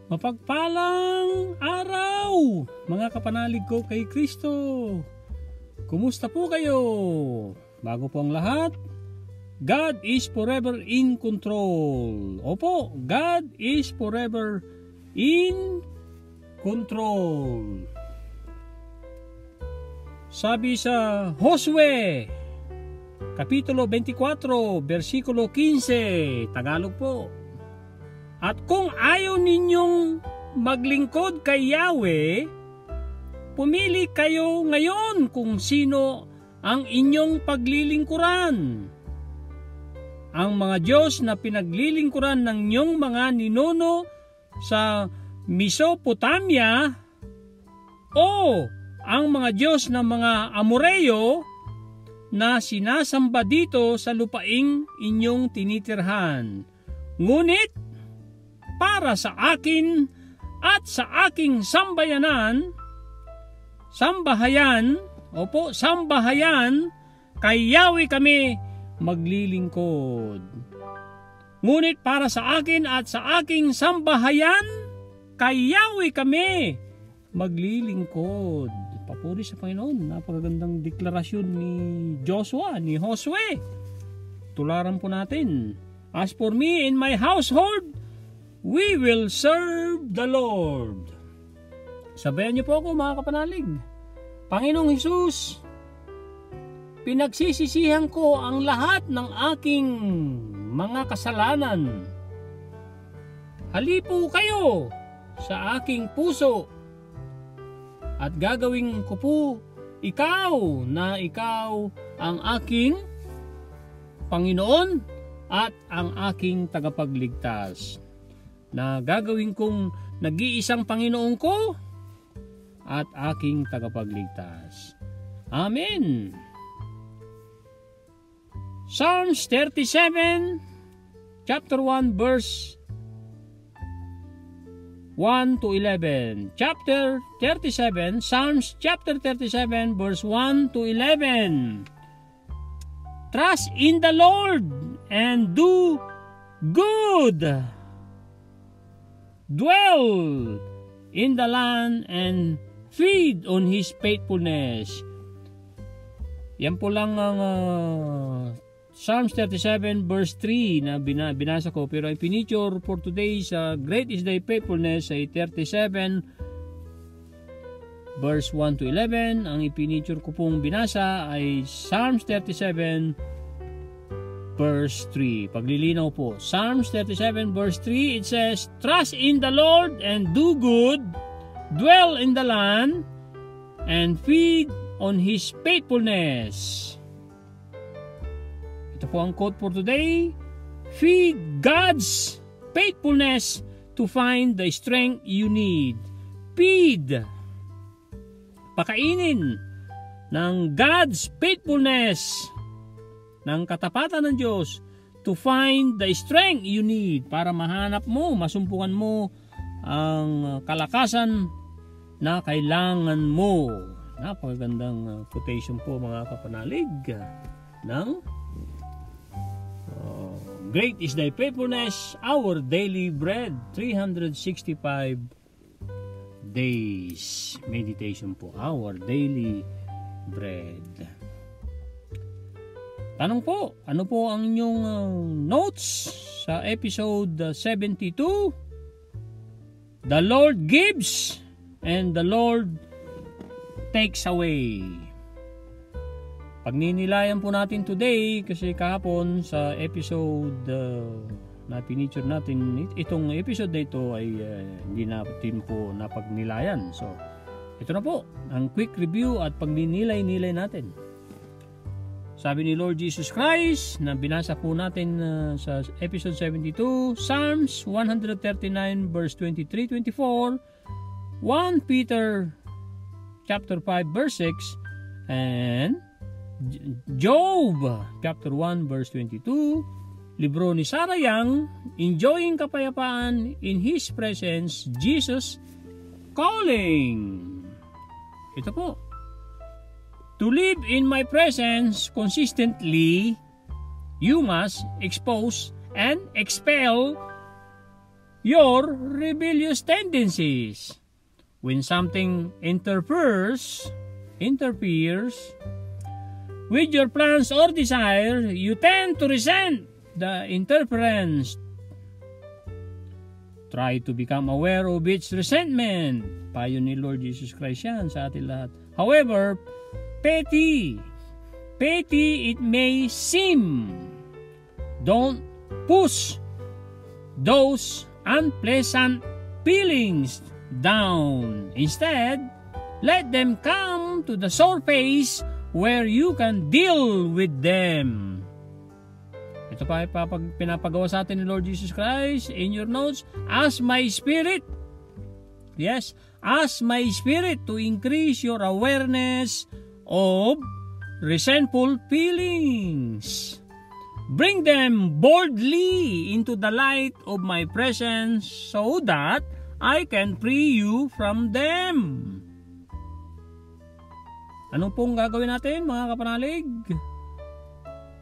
Mapagpalang araw, mga kapanalig ko kay Kristo. Kumusta po kayo? Bago po ang lahat, God is forever in control. Opo, God is forever in control. Sabi sa Josue, Kapitulo 24, versikulo 15, Tagalog po. At kung ayaw ninyong maglingkod kay Yahweh, pumili kayo ngayon kung sino ang inyong paglilingkuran. Ang mga Diyos na pinaglilingkuran ng inyong mga ninuno sa Mesopotamia o ang mga Diyos ng mga Amoreo na sinasamba dito sa lupaing inyong tinitirhan. Ngunit para sa akin at sa aking sambahayan, kay Yahweh kami maglilingkod. Ngunit para sa akin at sa aking sambahayan, kay Yahweh kami maglilingkod. Papuri sa Panginoon. Napakagandang deklarasyon ni Josue. Tularan po natin. As for me and my household, we will serve the Lord. Sabayan niyo po ako, mga kapanalig. Panginoong Hesus, pinagsisisihan ko ang lahat ng aking mga kasalanan. Halipo kayo sa aking puso at gagawin ko po ikaw ang aking Panginoon at ang aking tagapagligtas. Na gagawin kong nag-iisang Panginoon ko at aking tagapagligtas. Amen. Psalms 37, chapter 1, verse 1 to 11. Chapter 37, Psalms chapter 37, verse 1 to 11. Trust in the Lord and do good. Dwell in the land and feed on His faithfulness. Yan po lang ang Psalms 37 verse 3 na binasa ko. Pero ang piniture for today sa Great is Thy Faithfulness ay 37 verse 1 to 11. Ang ipiniture ko pong binasa ay Psalms 37 verse 3. Paglilinaw po. Psalms 37 verse 3, it says, trust in the Lord and do good, dwell in the land, and feed on His faithfulness. Ito po ang quote for today. Feed God's faithfulness to find the strength you need. Feed. Pakainin ng God's faithfulness, ng katapatan ng Diyos, to find the strength you need, para mahanap mo, masumpukan mo ang kalakasan na kailangan mo. Napakagandang quotation po, mga kapanalig, ng Great is Thy Faithfulness, our daily bread, 365 days meditation po, our daily bread. Tanong po, ano po ang inyong notes sa episode 72? The Lord gives and the Lord takes away. Pagninilayan po natin today, kasi kahapon sa episode na piniture natin, itong episode na ito ay hindi natin po napagnilayan. So, ito na po, ang quick review at pagninilay-nilay natin. Sabi ni Lord Jesus Christ na binasa po natin sa episode 72, Psalms 139 verse 23-24, 1 Peter chapter 5 verse 6, and Job chapter 1 verse 22, libro ni Sarah Young, Enjoying Kapayapaan in His Presence, Jesus Calling. Ito po. To live in my presence consistently, you must expose and expel your rebellious tendencies. When something interferes with your plans or desire, you tend to resent the interference. Try to become aware of its resentment. Payo ni Lord Jesus Christ yan sa atin lahat. However, petty it may seem, don't push those unpleasant feelings down. Instead, let them come to the surface where you can deal with them. Ito pa ay pinapagawa sa atin ni Lord Jesus Christ in your notes. Ask my spirit to increase your awareness of resentful feelings. Bring them boldly into the light of my presence so that I can free you from them. Ano pong gagawin natin, mga kapanalig?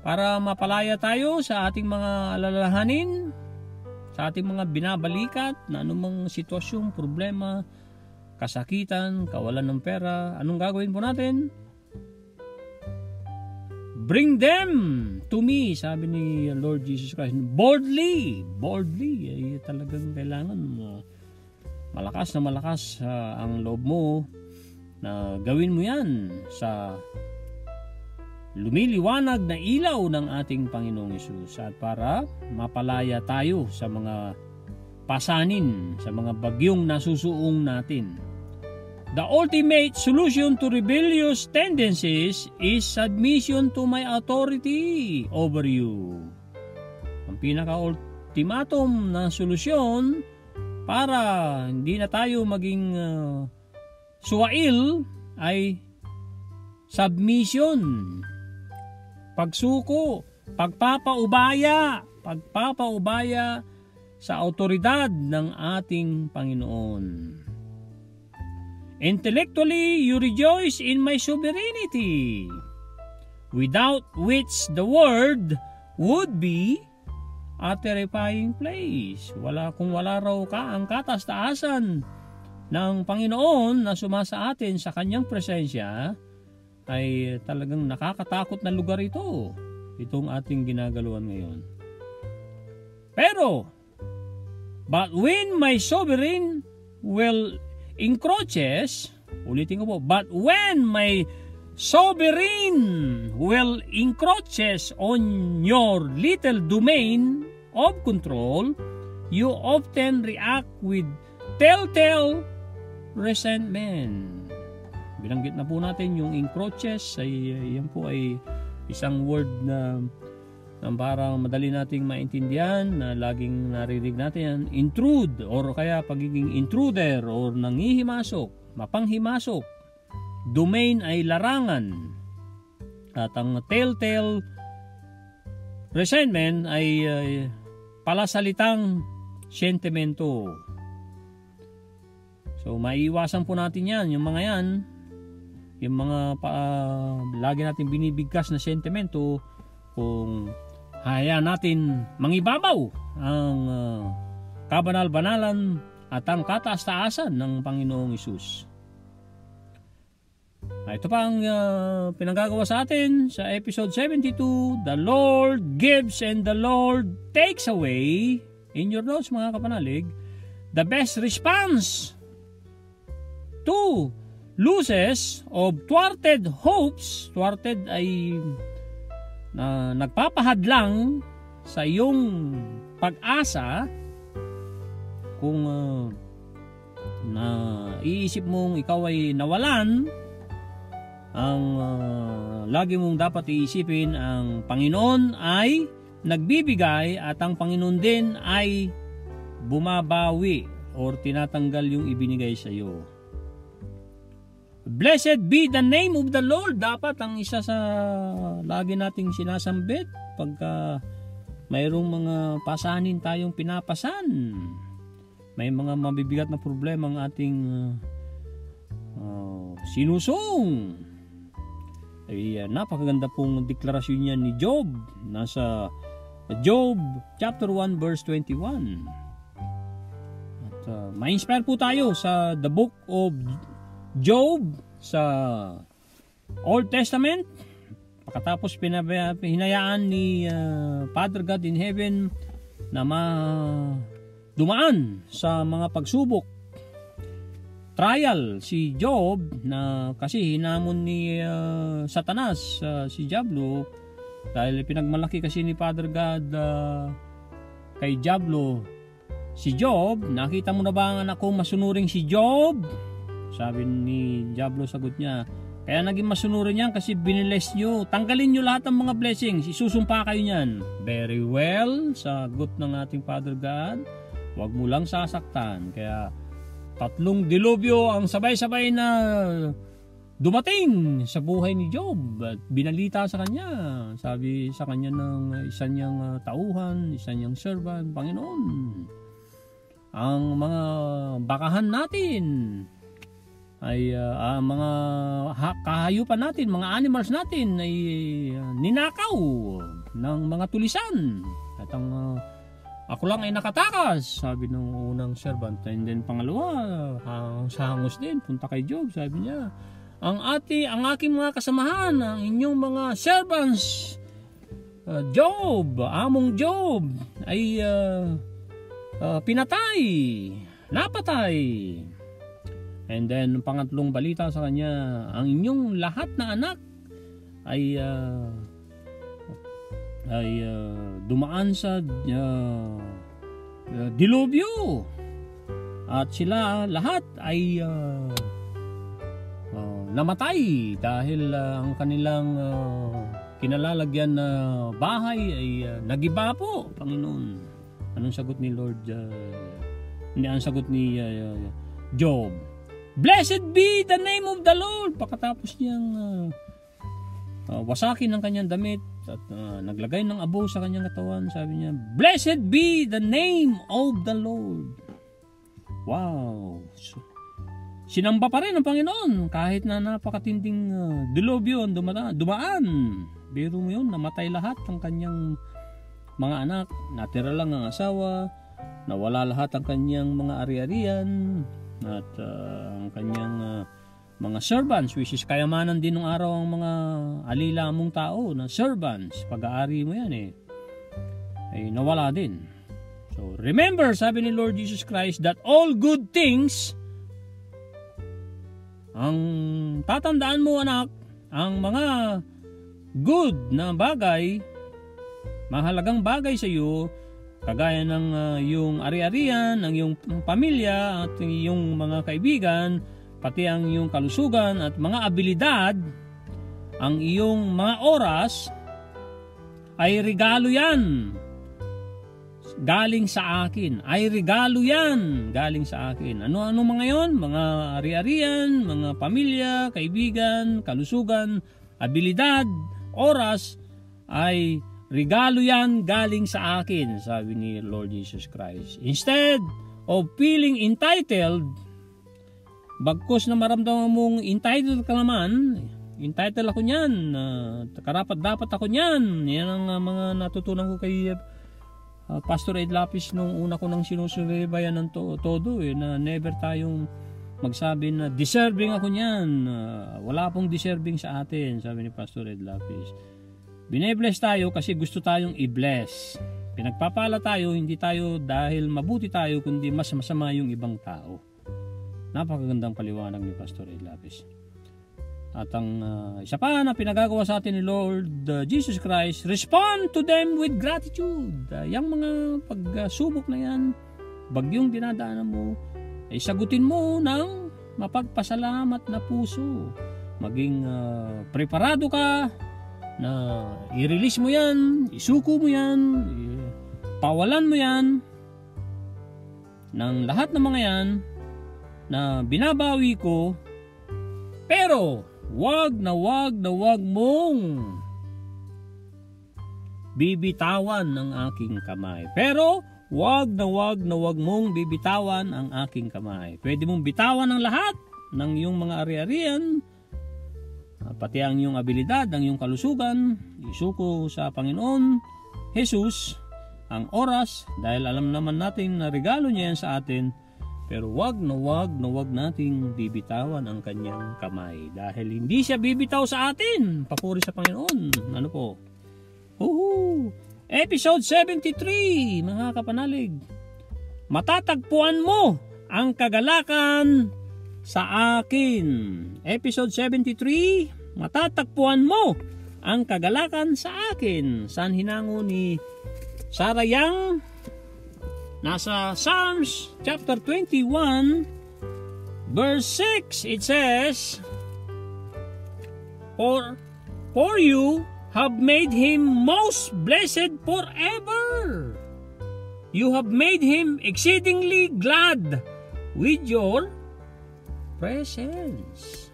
Para mapalaya tayo sa ating mga alalahanin, sa ating mga binabalikat na anumang sitwasyon, problema, kasakitan, kawalan ng pera, anong gagawin po natin? Bring them to me, sabi ni Lord Jesus Christ. Boldly, ay talagang kailangan malakas ang loob mo na gawin mo yan sa lumiliwanag na ilaw ng ating Panginoong Hesus, at para mapalaya tayo sa mga pasanin, sa mga bagyong nasusuong natin. The ultimate solution to rebellious tendencies is submission to my authority over you. Ang pinaka-ultimatum na solusyon para hindi na tayo maging suwail ay submission. Pagsuko, pagpapaubaya sa autoridad ng ating Panginoon. Intellectually, you rejoice in my sovereignty, without which the world would be a terrifying place. Kung wala raw ang katas-taasan ng Panginoon na sumasa atin sa kanyang presensya, ay talagang nakakatakot na lugar ito. Itong ating ginagaluhan ngayon. Pero, but when my sovereign will encroaches, ulitin ko po, but when my sovereign will encroaches on your little domain of control, you often react with telltale resentment. Binanggit na po natin yung encroaches, yan po ay isang word na parang madali nating maintindihan, na laging naririnig natin, intrude, or kaya pagiging intruder or nangihimasok, mapanghimasok. Domain ay larangan, at ang telltale resentment ay palasalitang sentimento. So maiiwasan po natin yan, yung mga yan, yung mga lagi natin binibigkas na sentimento, kung hayaan natin mangibabaw ang kabanal-banalan at ang kataas-taasan ng Panginoong Hesus. Ito pa ang pinagagawa sa atin sa episode 72, The Lord gives and the Lord takes away. In your notes, mga kapanalig, the best response to losses of thwarted hopes. Thwarted ay nagpapahadlang sa iyong pag-asa. Kung iisip mong ikaw ay nawalan, ang lagi mong dapat iisipin, ang Panginoon ay nagbibigay at ang Panginoon din ay bumabawi or tinatanggal yung ibinigay sa iyo. Blessed be the name of the Lord. Dapat ang isa sa lagi nating sinasambit pagka mayroong mga pasanin tayong pinapasan, may mga mabibigat na problema ang ating sinusong, ay napakaganda pong deklarasyon niya ni Job. Nasa Job chapter 1 verse 21. ma-inspire po tayo sa the book of Job sa Old Testament. Pagkatapos hinayaan ni Father God in heaven na dumaan sa mga pagsubok, trial si Job, na kasi hinamon ni Satanas si Diablo, dahil pinagmalaki kasi ni Father God kay Diablo si Job. Nakita mo na ba ang anak ko masunuring si Job? Sabi ni Diablo, sagot niya, kaya naging masunurin yan kasi binibless nyo. Tanggalin nyo lahat ng mga blessings, isusumpa kayo niyan. Very well, sagot ng ating Father God, huwag mo lang sasaktan. Kaya 3 dilubyo ang sabay-sabay na dumating sa buhay ni Job at binalita sa kanya. Sabi sa kanya ng isa niyang tauhan, isa niyang servant, Panginoon, ang mga bakahan natin ay mga kahayupan natin, mga animals natin ay ninakaw ng mga tulisan. At ako lang ay nakatakas, sabi ng unang servant. And then pangalawa, sa hangos din, punta kay Job, sabi niya, ang aking mga kasamahan, ang inyong mga servants, Job, among Job, ay pinatay, napatay. And then pangatlong balita sa kanya, ang inyong lahat na anak ay dumaan sa dilubyo, at sila lahat ay namatay dahil ang kanilang kinalalagyan na bahay ay nagiba po, Panginoon. Anong sagot ni Lord? Ang sagot ni Job, blessed be the name of the Lord. Pagkatapos niyang wasakin ang kanyang damit at naglagay ng abo sa kanyang katawan, sabi niya, blessed be the name of the Lord. Wow! Sinamba pa rin ang Panginoon kahit na napakatinding dilubyo ang dumaan. Biro mo yun, namatay lahat ng kanyang mga anak, natira lang ang asawa, nawala lahat ang kanyang mga ari-arian, at ang kanyang mga servants, which is kayamanan din ng araw ang mga alila mong tao na servants, pag-aari mo yan ay nawala din. So remember, sabi ni Lord Jesus Christ, that all good things, ang tatandaan mo anak, ang mga good na bagay, mahalagang bagay sa iyo, kagaya ng iyong ari-arian, ang iyong pamilya at iyong mga kaibigan, pati ang iyong kalusugan at mga abilidad, ang iyong mga oras, ay regalo yan galing sa akin. Ay regalo yan galing sa akin. Ano-ano mga yon? Mga ari-arian, mga pamilya, kaibigan, kalusugan, abilidad, oras, ay regalo yan galing sa akin, sabi ni Lord Jesus Christ. Instead of feeling entitled, bagkus na maramdaman mong entitled ka naman, entitled ako niyan, karapat dapat ako niyan. Yan ang mga natutunan ko kay Pastor Ed Lapis nung una ko nang sinusubaybayan ng todo, na never tayong magsabi na deserving ako niyan. Wala pong deserving sa atin, sabi ni Pastor Ed Lapis. Bine-bless tayo kasi gusto tayong i-bless. Pinagpapala tayo, hindi tayo dahil mabuti tayo, kundi mas masama yung ibang tao. Napakagandang paliwanag ni Pastor Ed Lapis. At ang isa pa na pinagagawa sa atin ni Lord Jesus Christ, respond to them with gratitude. Yung mga pagsubok na yan, bagyong dinadaanan mo, ay sagutin mo ng mapagpasalamat na puso. Maging preparado ka na i-release mo yan, isuko mo yan, pawalan mo yan ng lahat ng mga yan na binabawi ko, pero wag na wag mong bibitawan ang aking kamay. Pero wag na wag mong bibitawan ang aking kamay. Pwede mong bitawan ang lahat ng iyong mga ari-arian, pati ang iyong abilidad, ang iyong kalusugan, isuko sa Panginoon Jesus ang oras, dahil alam naman natin na regalo niya yan sa atin, Pero wag nating bibitawan ang kanyang kamay. Dahil hindi siya bibitaw sa atin. Papuri sa Panginoon. Ano po? Episode 73, mga kapanalig. Matatagpuan mo ang kagalakan sa akin. Episode 73, matatagpuan mo ang kagalakan sa akin. Saan hinango ni Sarah Young? Nasa Psalms chapter 21 verse 6, it says, For you have made him most blessed forever. You have made him exceedingly glad with your presence.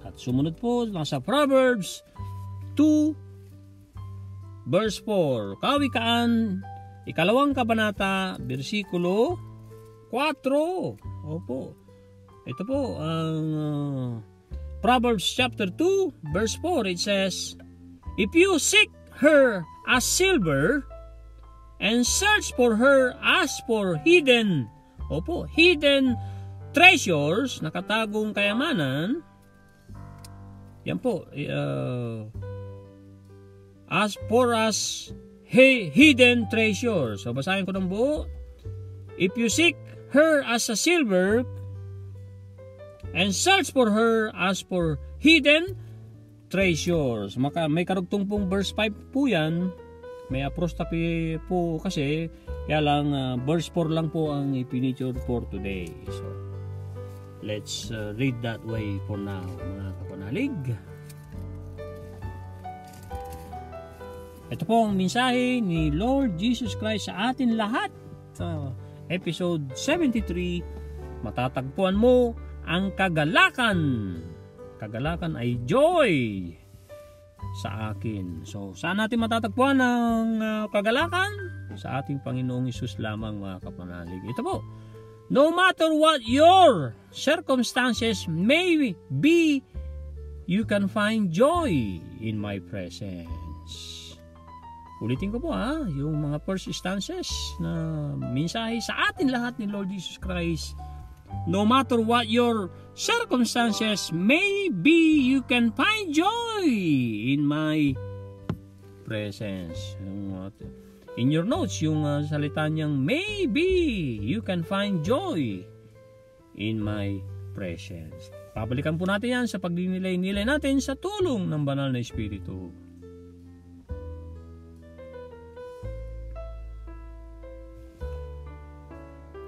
At sumunod po nasa Proverbs 2 verse 4, Kawikaan, 2 kabanata, versikulo 4. Opo. Ito po ang Proverbs chapter 2 verse 4. It says, If you seek her as silver and search for her as for hidden treasures, nakatagong kayamanan, yan po, as hidden treasures. So basahin ko ng buo. If you seek her as a silver and search for her as for hidden treasures. May karugtong pong verse 5 po yan. May apostrophe po kasi, kaya lang verse 4 lang po ang ipiniture for today. So let's read that way for now, mga kapanalig. Ito po ang mensahe ni Lord Jesus Christ sa atin lahat. Episode 73, matatagpuan mo ang kagalakan. Kagalakan ay joy sa akin. So, saan natin matatagpuan ang kagalakan? Sa ating Panginoong Hesus lamang, mga kapanalig. Ito po, no matter what your circumstances may be, you can find joy in my presence. Ulitin ko po yung mga first instances na mensahe sa atin lahat ni Lord Jesus Christ. No matter what your circumstances may be, you can find joy in my presence. In your notes, yung salita niyang maybe you can find joy in my presence. Pabalikan po natin yan sa pagdinilay-nilay natin sa tulong ng Banal na Espiritu.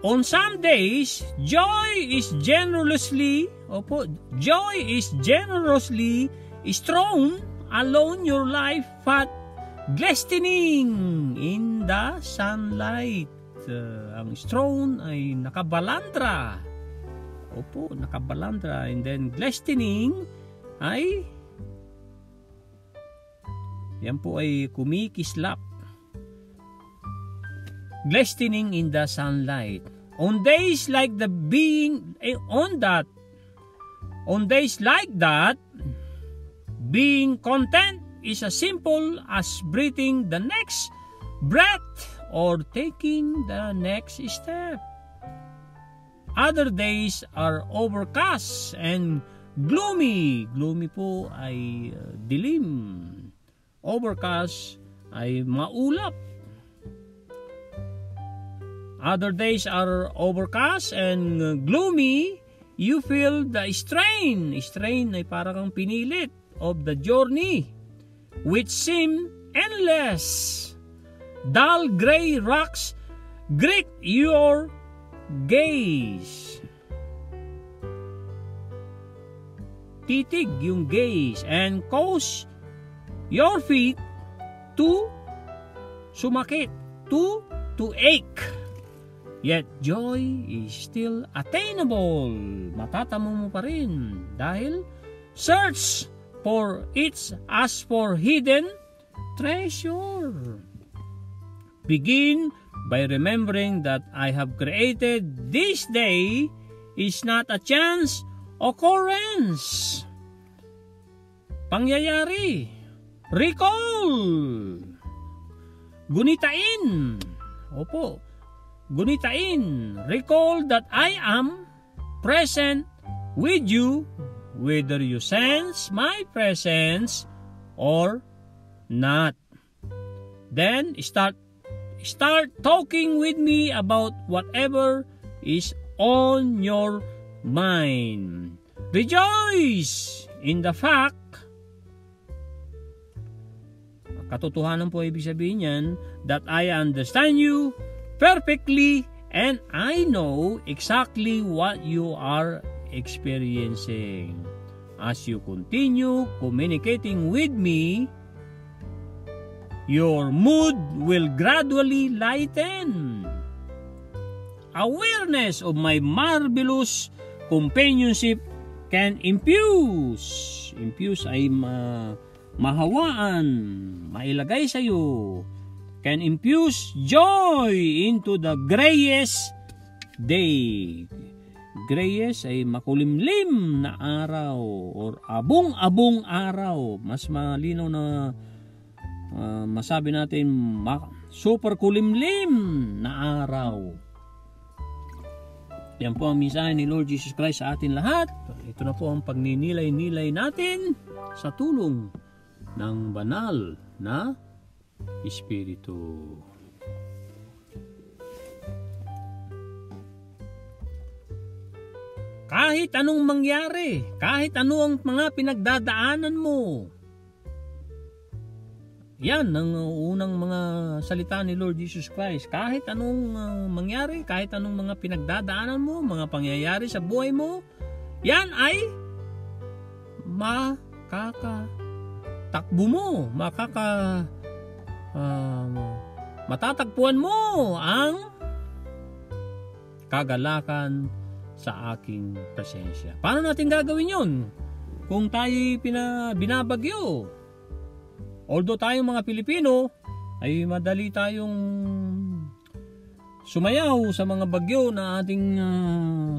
On some days, joy is generously strewn along your life path, glistening in the sunlight. Ang strewn ay nakabalandra. Opo, nakabalandra. And then glistening ay yan po ay kumikislap. Glistening in the sunlight. On days like that, being content is as simple as breathing the next breath or taking the next step. Other days are overcast and gloomy. Gloomy po ay dilim. Overcast ay maulap. Other days are overcast and gloomy. You feel the strain. Strain ay parang pinilit of the journey, which seem endless. Dull gray rocks greet your gaze. Titig yung gaze and cause your feet to sumakit, to ache. Yet joy is still attainable. Matatamo mo pa rin dahil search for it as for hidden treasure. Begin by remembering that I have created this day is not a chance occurrence. Pangyayari. Recall. Gunitain. Opo. gunitain. Recall that I am present with you, whether you sense my presence or not. Then start talking with me about whatever is on your mind. Rejoice in the fact, katotohanan po ibig sabihin yan, that I understand you perfectly and I know exactly what you are experiencing. As you continue communicating with me, your mood will gradually lighten. Awareness of my marvelous companionship can infuse ay mahawaan, mailagay sa iyo, can infuse joy into the grayest day. Grayest ay makulimlim na araw or abong-abong araw. Mas malinaw na masabi natin super kulimlim na araw. Yan po ang mensahe ni Lord Jesus Christ sa atin lahat. Ito na po ang pagninilay-nilay natin sa tulong ng banal na Espiritu. Kahit anong mangyari, kahit ano ang mga pinagdadaanan mo, yan ang unang mga salita ni Lord Jesus Christ. Kahit anong mangyari, kahit anong mga pinagdadaanan mo, mga pangyayari sa buhay mo, yan ay makakatakbo mo, matatagpuan mo ang kagalakan sa aking presensya. Paano natin gagawin yun? Kung tayo binabagyo, although tayong mga Pilipino ay madali tayong sumayaw sa mga bagyo na ating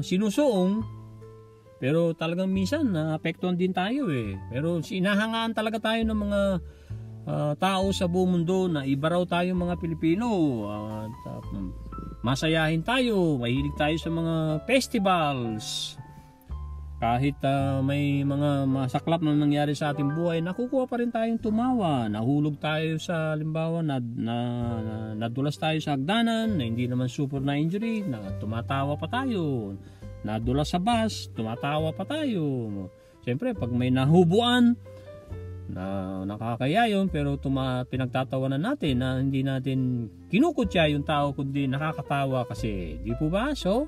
sinusuong, pero talagang minsan naapektuhan din tayo eh. Pero sinahangaan talaga tayo ng mga tao sa buong mundo na iba raw tayong mga Pilipino. Masayahin tayo, mahilig tayo sa mga festivals. Kahit may mga masaklap na nangyari sa ating buhay, nakukuha pa rin tayong tumawa. Nahulog tayo sa limbawa, nadulas tayo sa hagdanan, na hindi naman super na injury, na tumatawa pa tayo. Nadulas sa bus, tumatawa pa tayo. Siyempre, pag may nahubuan, na nakakaya yun, pero pinagtatawanan natin na hindi natin kinukutya yung tao, kundi nakakatawa kasi. Di po ba? So,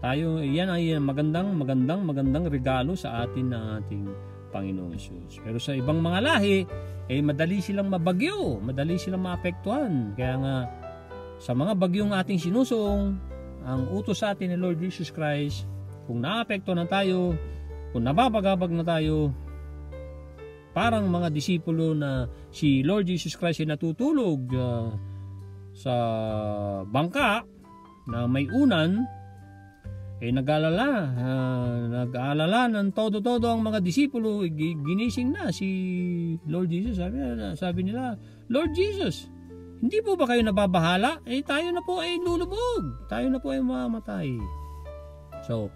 tayo, yan ay magandang regalo sa atin ng ating Panginoong Hesus. Pero sa ibang mga lahi, madali silang mabagyo, madali silang maapektuhan. Kaya nga, sa mga bagyong ating sinusuong, ang utos sa atin ni Lord Jesus Christ, kung naapektuhan na tayo, kung nababagabag na tayo, parang mga disipulo na si Lord Jesus Christ ay natutulog sa bangka na may unan, nag-aalala ng todo-todo ang mga disipulo. Ginising na si Lord Jesus. Sabi nila, Lord Jesus, hindi po ba kayo nababahala? Tayo na po ay lulubog. Tayo na po ay mamamatay. So,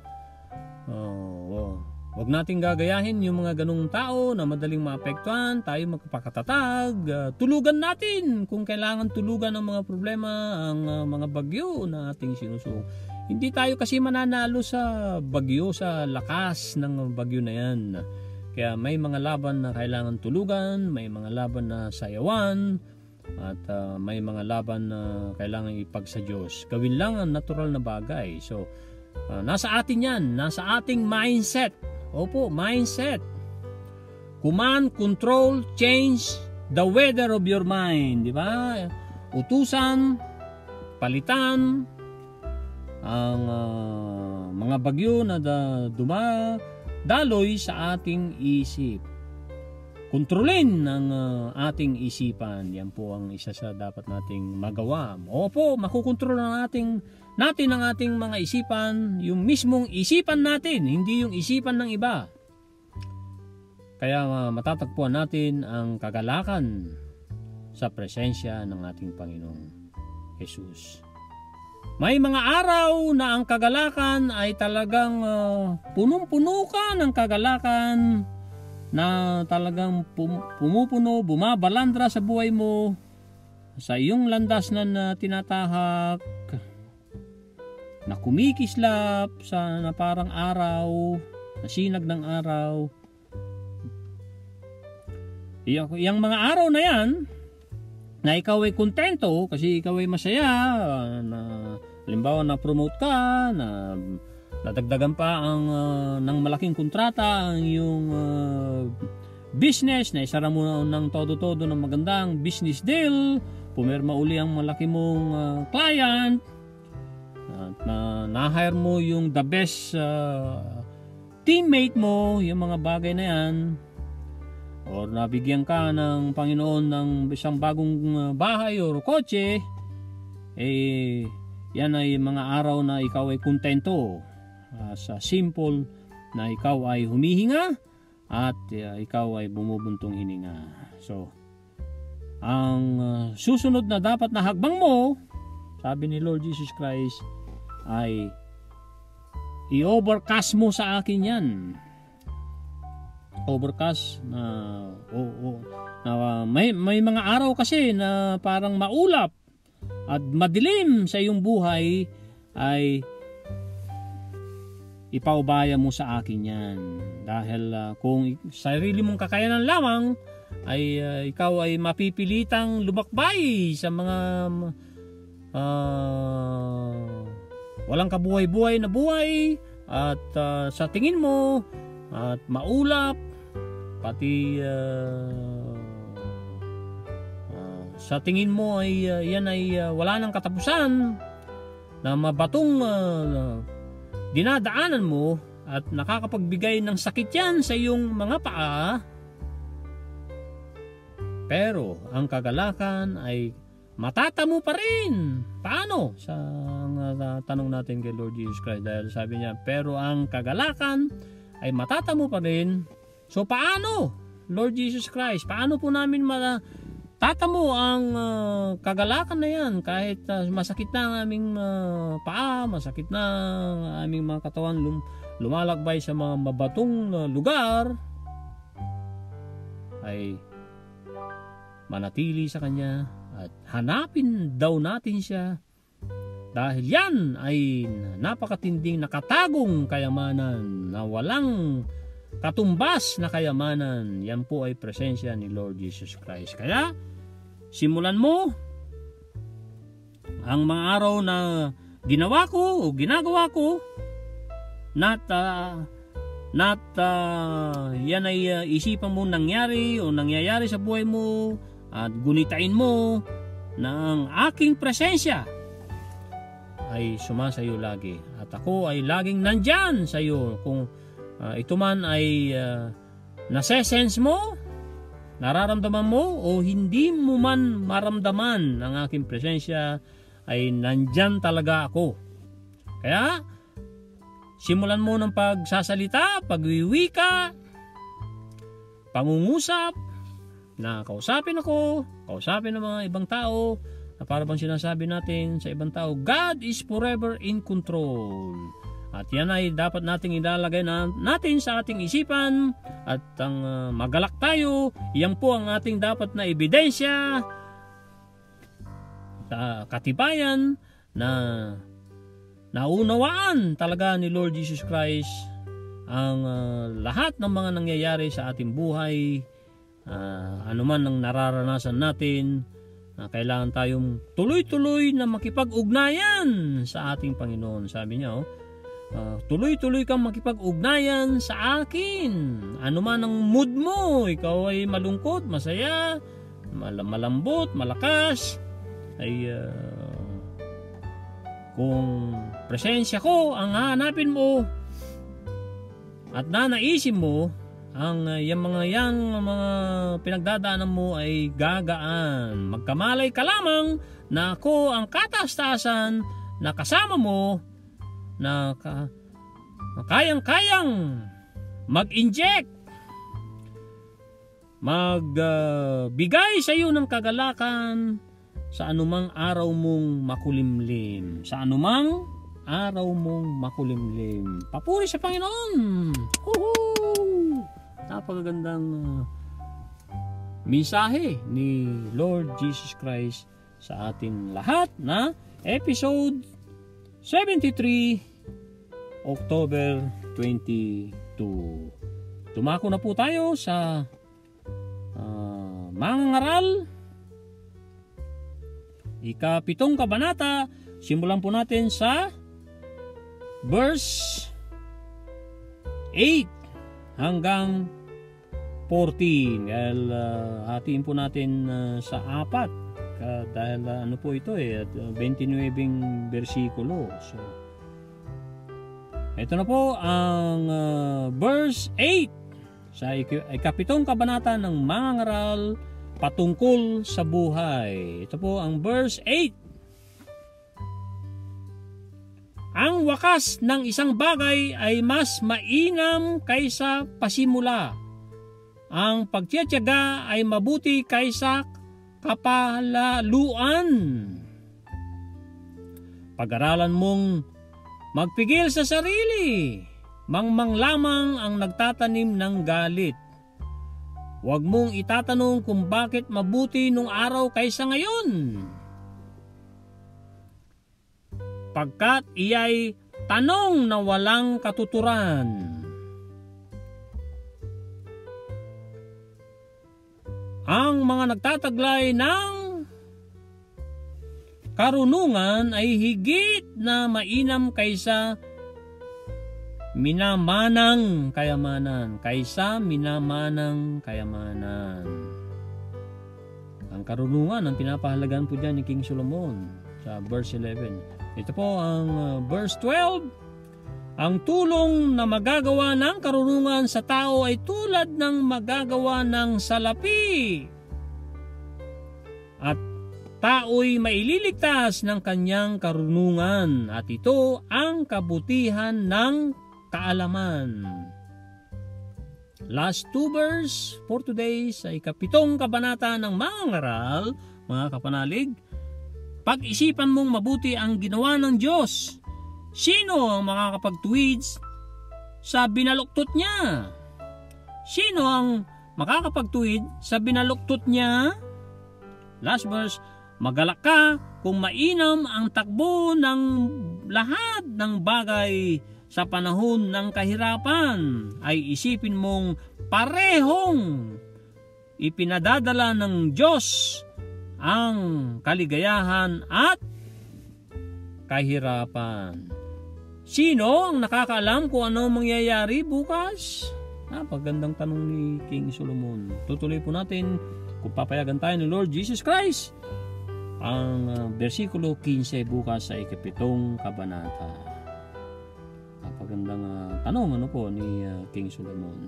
wag nating gagayahin yung mga ganung tao na madaling maapektuhan. Tayo magpakatatag. Tulugan natin kung kailangan tulugan ng mga problema, ang mga bagyo na ating sinusuong. Hindi tayo kasi mananalo sa bagyo, sa lakas ng bagyo na yan. Kaya may mga laban na kailangan tulugan, may mga laban na sayawan, at may mga laban na kailangan ipag sa Diyos. Gawin lang ang natural na bagay. So, nasa atin yan, nasa ating mindset. Opo, mindset. Command, control, change the weather of your mind. Di ba? Utusan, palitan ang mga bagyo na dumadaloy sa ating isip. Kontrolin ang ating isipan. Yan po ang isa sa dapat nating magawa. Opo, makukontrol natin ang ating mga isipan, yung mismong isipan natin, hindi yung isipan ng iba. Kaya matatagpuan natin ang kagalakan sa presensya ng ating Panginoong Hesus. May mga araw na ang kagalakan ay talagang punong-puno ka ng kagalakan na talagang pumupuno, bumabalandra sa buhay mo, sa iyong landas na tinatahak, na kumikislap na parang araw, na sinag ng araw. Yung mga araw na yan, na ikaw ay kontento kasi ikaw ay masaya, na halimbawa na promote ka, na nadagdagan pa ng malaking kontrata ang iyong business, na isara mo ng todo-todo ng magandang business deal, pumirma uli ang malaki mong client, at na-hire mo yung the best teammate mo, yung mga bagay na yan, or nabigyan ka ng Panginoon ng isang bagong bahay o kotse, yan ay mga araw na ikaw ay kontento, sa simple na ikaw ay humihinga at ikaw ay bumubuntong hininga. So, ang susunod na dapat na hagbang mo, sabi ni Lord Jesus Christ, ay i-overcast mo sa akin yan. Overcast na may mga araw kasi na parang maulap at madilim sa iyong buhay, ay ipaubaya mo sa akin yan. Dahil kung sarili mong kakayanan lamang, ay ikaw ay mapipilitang lumakbay sa mga walang kabuhay-buhay na buhay, at sa tingin mo at maulap, pati sa tingin mo ay yan ay wala nang katapusan, na mabatong dinadaanan mo at nakakapagbigay ng sakit yan sa iyong mga paa. Pero ang kagalakan ay matatamo pa rin. Paano? Sa tanong natin kay Lord Jesus Christ, dahil sabi niya, pero ang kagalakan ay matatamo pa rin. So paano, Lord Jesus Christ? Paano po namin matatamo ang kagalakan na yan? Kahit masakit na ang aming paa, masakit na ang aming mga katawan, lumalakbay sa mga mabatong lugar, ay manatili sa Kanya at hanapin daw natin siya, dahil yan ay napakatinding nakatagong kayamanan na walang katumbas na kayamanan. Yan po ay presensya ni Lord Jesus Christ. Kaya simulan mo ang mga araw na ginawa ko o ginagawa ko, yan ay isipan mo nangyari o nangyayari sa buhay mo, at gunitain mo na ang aking presensya ay sumasayo lagi, at ako ay laging nandyan sa iyo. Kung ito man ay nasesense mo, nararamdaman mo, o hindi mo man maramdaman ang aking presensya, ay nandyan talaga ako. Kaya simulan mo ng pagsasalita, pagwiwika, pangungusap, na kausapin ako, kausapin ng mga ibang tao, na para bang sinasabi natin sa ibang tao, God is forever in control. At yan ay dapat nating ilalagay natin sa ating isipan, at ang magalak tayo, yan po ang ating dapat na ebidensya, katibayan na naunawaan talaga ni Lord Jesus Christ ang lahat ng mga nangyayari sa ating buhay. Anuman ang nararanasan natin, kailangan tayong tuloy-tuloy na makipag-ugnayan sa ating Panginoon. Sabi niya, tuloy-tuloy kang makipag-ugnayan sa akin. Anuman ang mood mo, ikaw ay malungkot, masaya, malambot, malakas, ay kung presensya ko ang hahanapin mo at nanaisin mo, ang yung mga pinagdadaanan mo ay gagaan. Magkamalay ka lamang na ako ang kataas-taasan na kasama mo, na kayang-kayang mag-inject, magbigay sa iyo ng kagalakan sa anumang araw mong makulimlim. Sa anumang araw mong makulimlim. Papuri sa Panginoon! Woohoo! Napakagandang mensahe ni Lord Jesus Christ sa ating lahat na episode 73, October 22. Tumako na po tayo sa mga ngaral. Ika-7 kabanata. Simulan po natin sa verse 8 hanggang 14. Dahil hatiin po natin sa 4 dahil ano po ito 29 bersikulo. So ito na po ang verse 8 sa ika-7 kabanata ng mga ngaral patungkol sa buhay. Ito po ang verse 8. Ang wakas ng isang bagay ay mas mainam kaysa pasimula. Ang pagtiyatiyaga ay mabuti kaysa kapalaluan. Pag-aralan mong magpigil sa sarili. Mangmang lamang ang nagtatanim ng galit. Huwag mong itatanong kung bakit mabuti nung araw kaysa ngayon. Pagkat iya'y tanong na walang katuturan. Ang mga nagtataglay ng karunungan ay higit na mainam kaysa minamanang kayamanan. Ang karunungan ang pinapahalagan po dyan ni King Solomon sa verse 11. Ito po ang verse 12. Ang tulong na magagawa ng karunungan sa tao ay tulad ng magagawa ng salapi. At tao'y maililigtas ng kanyang karunungan. At ito ang kabutihan ng kaalaman. Last 2 verse for today sa ika-7 kabanata ng mga ngaral, mga kapanalig. Pag-isipan mong mabuti ang ginawa ng Diyos. Sino ang makakapagtuwid sa binaluktot niya? Sino ang makakapagtuwid sa binaluktot niya? Last verse, magalak ka kung mainam ang takbo ng lahat ng bagay sa panahon ng kahirapan. Ay isipin mong parehong ipinadadala ng Diyos ang kaligayahan at kahirapan. Sino ang nakakaalam kung ano mangyayari bukas? Napagandang tanong ni King Solomon. Tutuloy po natin kung papayagan tayo ng Lord Jesus Christ ang versikulo 15 bukas sa ika-7 kabanata. Napagandang tanong po ni King Solomon.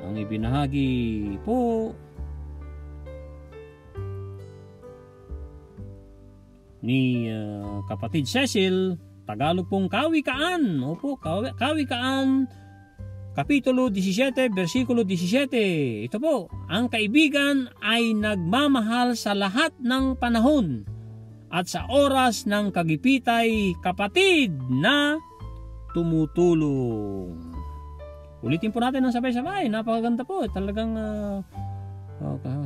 Ang ibinahagi po ni kapatid Cecil, Tagalog pong Kawikaan. Opo, Kawikaan, Kapitulo 17, versikulo 17. Ito po, ang kaibigan ay nagmamahal sa lahat ng panahon at sa oras ng kagipitay kapatid na tumutulong. Ulitin po natin ng sabay-sabay. Napakaganda po. Talagang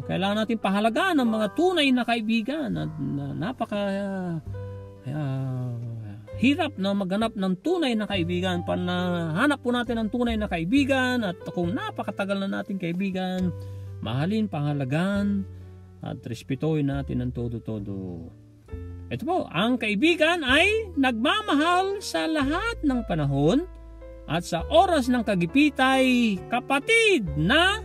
kailangan natin pahalagaan ng mga tunay na kaibigan. Hirap na maghanap ng tunay na kaibigan. Panahanap po natin ng tunay na kaibigan at kung napakatagal na natin kaibigan, mahalin, pahalagaan at respetuhin natin ng todo-todo. Ito po, ang kaibigan ay nagmamahal sa lahat ng panahon at sa oras ng kagipitay kapatid na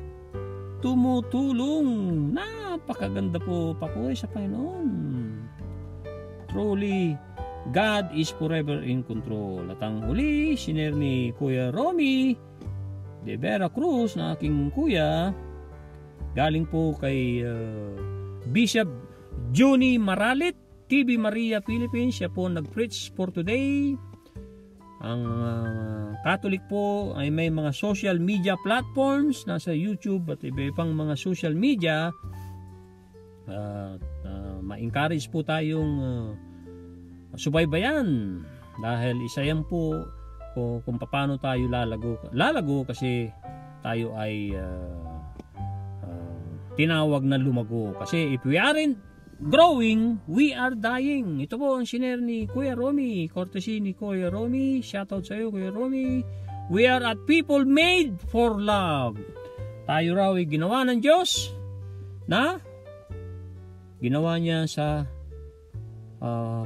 tumutulong. Napakaganda po, papuri sa Panginoon. Truly, God is forever in control. At ang huli, sinare ni Kuya Romy de Vera Cruz na aking kuya, galing po kay Bishop Juni Maralit, TV Maria Philippines. Siya po nag-preach for today. Ang Catholic po ay may mga social media platforms, nasa YouTube at iba pang mga social media. ma-encourage po tayong subaybayan dahil isa yan po kung paano tayo lalago kasi tayo ay tinawag na lumago. Kasi if we aren't growing, we are dying. Ito po ang share ni Kuya Romy, courtesy ni Kuya Romy. Shoutout sa iyo, Kuya Romy. We are a people made for love. Tayo raw ay ginawa ng Diyos na ginawa niya sa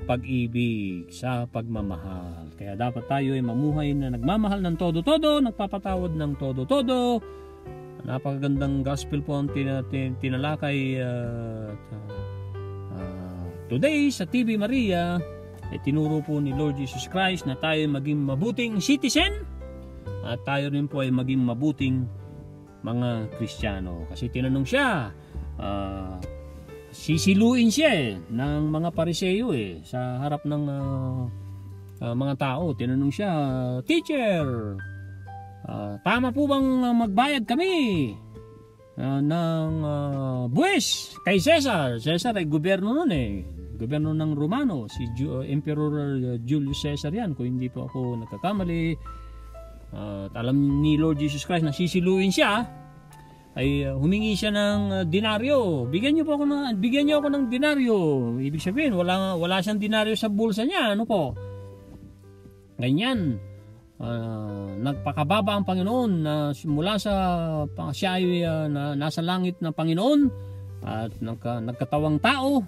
pag-ibig, sa pagmamahal. Kaya dapat tayo ay mamuhay na nagmamahal ng todo-todo, nagpapatawad ng todo-todo. Napakagandang gospel po ang tinalakay today sa TV Maria. Tinuro po ni Lord Jesus Christ na tayo maging mabuting citizen at tayo rin po ay maging mabuting mga Kristiyano. Kasi tinanong siya, sisiluin siya ng mga Pariseo sa harap ng mga tao. Tinanong siya, "Teacher, tama po bang magbayad kami ng buwis kay Caesar?" Caesar ay gobyerno nun gobyerno ng Romano, si Emperor Julius Caesar yan, kung hindi po ako nagkakamali. Alam ni Lord Jesus Christ na sisiluin siya, ay humingi siya ng denaryo. Bigyan niyo ako ng denaryo. Ibig sabihin wala siyang denaryo sa bulsa niya, ano po? Ganyan. Nagpakababa ang Panginoon na mula sa siya ay nasa langit na Panginoon at nagkatawang tao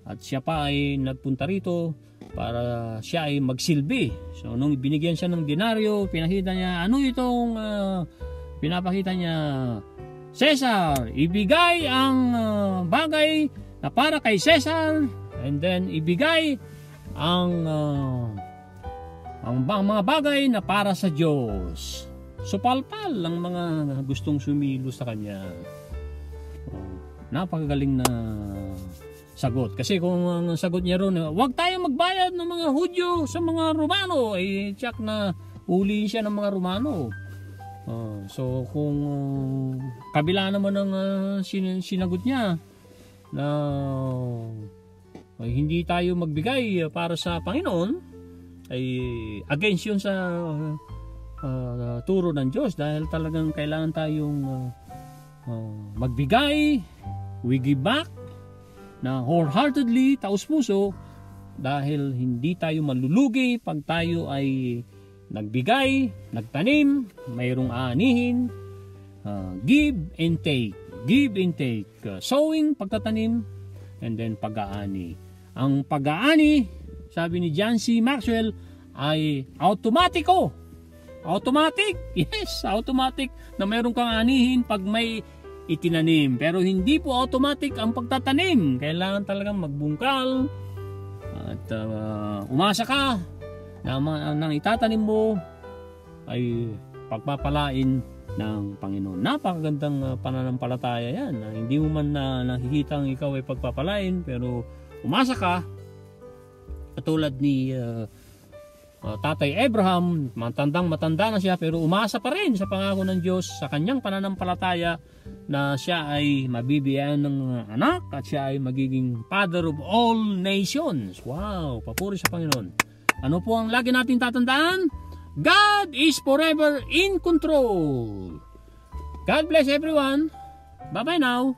at siya pa ay nagpunta rito para siya ay magsilbi. So nung binigyan siya ng denaryo, pinakita niya pinapakita niya, "Caesar, ibigay ang bagay na para kay Caesar, and then ibigay ang mga bagay na para sa Diyos." Supalpal ang mga gustong sumilo sa kanya. Napakagaling na sagot. Kasi kung ang sagot niya ron, "Huwag tayong magbayad ng mga Hudyo sa mga Romano," tiyak na uli siya ng mga Romano. So kung kabila naman ng sinagot niya na hindi tayo magbigay para sa Panginoon, ay against yun sa turo ng Diyos, dahil talagang kailangan tayong magbigay, we give back na wholeheartedly, taos puso, dahil hindi tayo malulugi pag tayo ay nagbigay, nagtanim, mayroong aanihin. Give and take, sowing, pagtatanim, and then pag-aani. Ang pag-aani, sabi ni John C. Maxwell, ay automatic, yes, automatic na mayroong kang aanihin pag may itinanim. Pero hindi po automatic ang pagtatanim. Kailangan talagang magbungkal at umasa ka na nang itatanim mo ay pagpapalain ng Panginoon. Napakagandang pananampalataya yan. Hindi mo man nakikita ang ikaw ay pagpapalain, pero umasa ka, katulad ni Tatay Abraham. Matanda na siya, pero umasa pa rin sa pangako ng Diyos sa kanyang pananampalataya na siya ay mabibigyan ng anak at siya ay magiging father of all nations. Wow, papuri sa Panginoon. Ano po ang lagi natin tatandaan? God is forever in control. God bless everyone. Bye-bye now.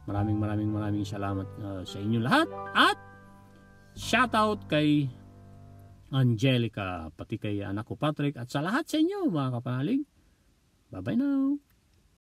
Maraming salamat sa inyo lahat. At shoutout kay Angelica, pati kay anak ko Patrick, at sa lahat sa inyo mga kapanalig. Bye-bye now.